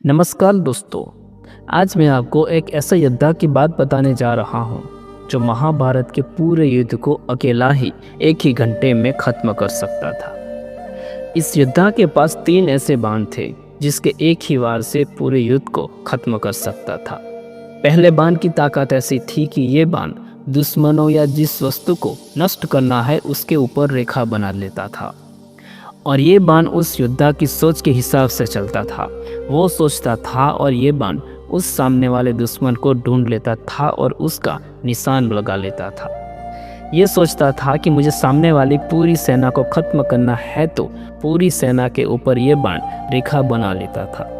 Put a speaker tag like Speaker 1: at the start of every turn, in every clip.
Speaker 1: नमस्कार दोस्तों। आज मैं आपको एक ऐसा योद्धा की बात बताने जा रहा हूँ जो महाभारत के पूरे युद्ध को अकेला ही एक ही घंटे में खत्म कर सकता था। इस योद्धा के पास 3 ऐसे बाण थे जिसके एक ही वार से पूरे युद्ध को खत्म कर सकता था। पहले बाण की ताकत ऐसी थी कि ये बाण दुश्मनों या जिस वस्तु को नष्ट करना है उसके ऊपर रेखा बना लेता था, और ये बाण उस योद्धा की सोच के हिसाब से चलता था। वो सोचता था और ये बाण उस सामने वाले दुश्मन को ढूंढ लेता था और उसका निशान लगा लेता था। ये सोचता था कि मुझे सामने वाली पूरी सेना को खत्म करना है, तो पूरी सेना के ऊपर ये बाण रेखा बना लेता था।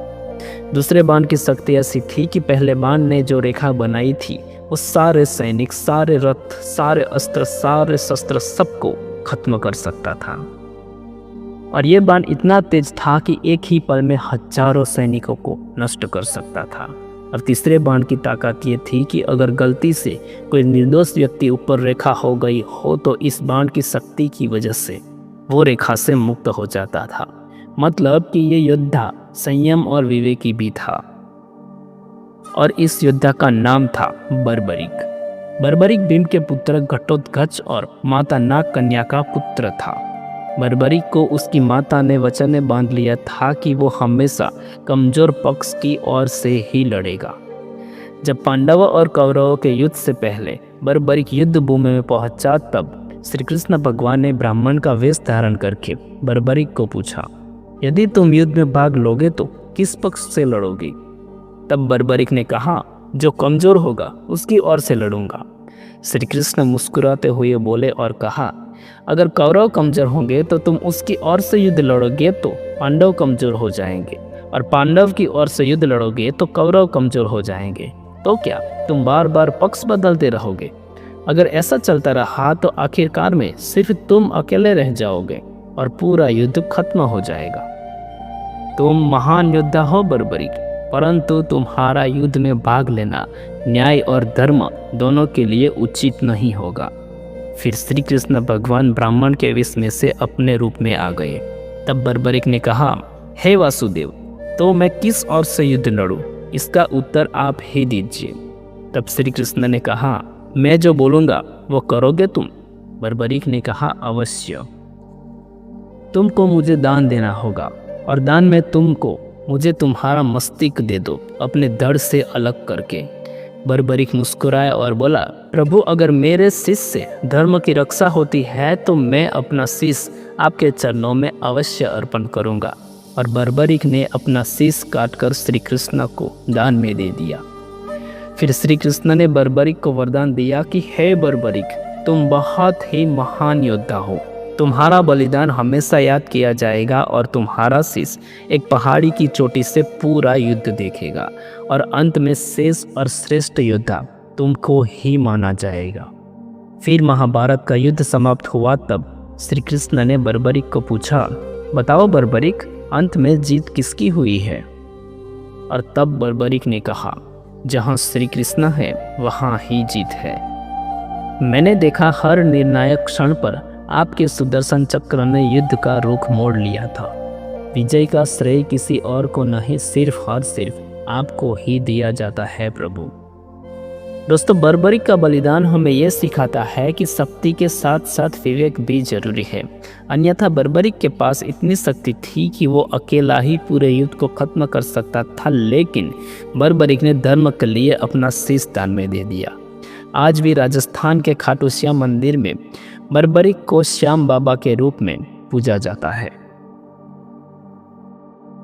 Speaker 1: दूसरे बाण की शक्ति ऐसी थी कि पहले बाण ने जो रेखा बनाई थी वो सारे सैनिक, सारे रथ, सारे अस्त्र, सारे शस्त्र सबको खत्म कर सकता था। और ये बाण इतना तेज था कि एक ही पल में हजारों सैनिकों को नष्ट कर सकता था। और तीसरे बाण की ताकत ये थी कि अगर गलती से कोई निर्दोष व्यक्ति ऊपर रेखा हो गई हो तो इस बाण की शक्ति की वजह से वो रेखा से मुक्त हो जाता था। मतलब कि ये योद्धा संयम और विवेकी भी था। और इस योद्धा का नाम था बर्बरिक। बर्बरिक भीम के पुत्र घटोत्कच और माता नाग कन्या का पुत्र था। बर्बरिक को उसकी माता ने वचन में बांध लिया था कि वो हमेशा कमजोर पक्ष की ओर से ही लड़ेगा। जब पांडवों और कौरवों के युद्ध से पहले बर्बरिक युद्ध भूमि में पहुंचा, तब श्री कृष्ण भगवान ने ब्राह्मण का वेश धारण करके बर्बरिक को पूछा, यदि तुम युद्ध में भाग लोगे तो किस पक्ष से लड़ोगे? तब बर्बरिक ने कहा, जो कमजोर होगा उसकी ओर से लड़ूंगा। श्री कृष्ण मुस्कुराते हुए बोले और कहा, अगर कौरव कमजोर होंगे तो तुम उसकी ओर से युद्ध लड़ोगे तो पांडव कमजोर हो जाएंगे, और पांडव की ओर से युद्ध लड़ोगे तो कौरव कमजोर हो जाएंगे। तो क्या तुम बार बार पक्ष बदलते रहोगे? अगर ऐसा चलता रहा तो आखिरकार में सिर्फ तुम अकेले रह जाओगे और पूरा युद्ध खत्म हो जाएगा। तुम महान योद्धा हो बर्बरिक, परंतु तुम्हारा युद्ध में भाग लेना न्याय और धर्म दोनों के लिए उचित नहीं होगा। फिर श्री कृष्ण भगवान ब्राह्मण के वेश में से अपने रूप में आ गए। तब बर्बरिक ने कहा, हे वासुदेव, तो मैं किस ओर से युद्ध लड़ूं? इसका उत्तर आप ही दीजिए। तब श्री कृष्ण ने कहा, मैं जो बोलूँगा वो करोगे तुम? बर्बरिक ने कहा, अवश्य। तुमको मुझे दान देना होगा, और दान में तुमको मुझे तुम्हारा मस्तिष्क दे दो, अपने धड़ से अलग करके। बर्बरिक मुस्कुराया और बोला, प्रभु, अगर मेरे शीश से धर्म की रक्षा होती है तो मैं अपना शीश आपके चरणों में अवश्य अर्पण करूंगा। और बर्बरिक ने अपना शीश काटकर श्री कृष्ण को दान में दे दिया। फिर श्री कृष्ण ने बर्बरिक को वरदान दिया कि हे बर्बरिक, तुम बहुत ही महान योद्धा हो। तुम्हारा बलिदान हमेशा याद किया जाएगा और तुम्हारा शीश एक पहाड़ी की चोटी से पूरा युद्ध देखेगा, और अंत में शेष और श्रेष्ठ योद्धा तुमको ही माना जाएगा। फिर महाभारत का युद्ध समाप्त हुआ। तब श्री कृष्ण ने बर्बरिक को पूछा, बताओ बर्बरिक, अंत में जीत किसकी हुई है? और तब बर्बरिक ने कहा, जहाँ श्री कृष्ण है वहाँ ही जीत है। मैंने देखा हर निर्णायक क्षण पर आपके सुदर्शन चक्र ने युद्ध का रुख मोड़ लिया था। विजय का श्रेय किसी और को नहीं, सिर्फ और सिर्फ आपको ही दिया जाता है प्रभु। दोस्तों, बर्बरिक का बलिदान हमें यह सिखाता है कि शक्ति के साथ साथ विवेक भी जरूरी है। अन्यथा बर्बरिक के पास इतनी शक्ति थी कि वो अकेला ही पूरे युद्ध को खत्म कर सकता था, लेकिन बर्बरिक ने धर्म के लिए अपना शीश दान में दे दिया। आज भी राजस्थान के खाटू श्याम मंदिर में बर्बरिक को श्याम बाबा के रूप में पूजा जाता है।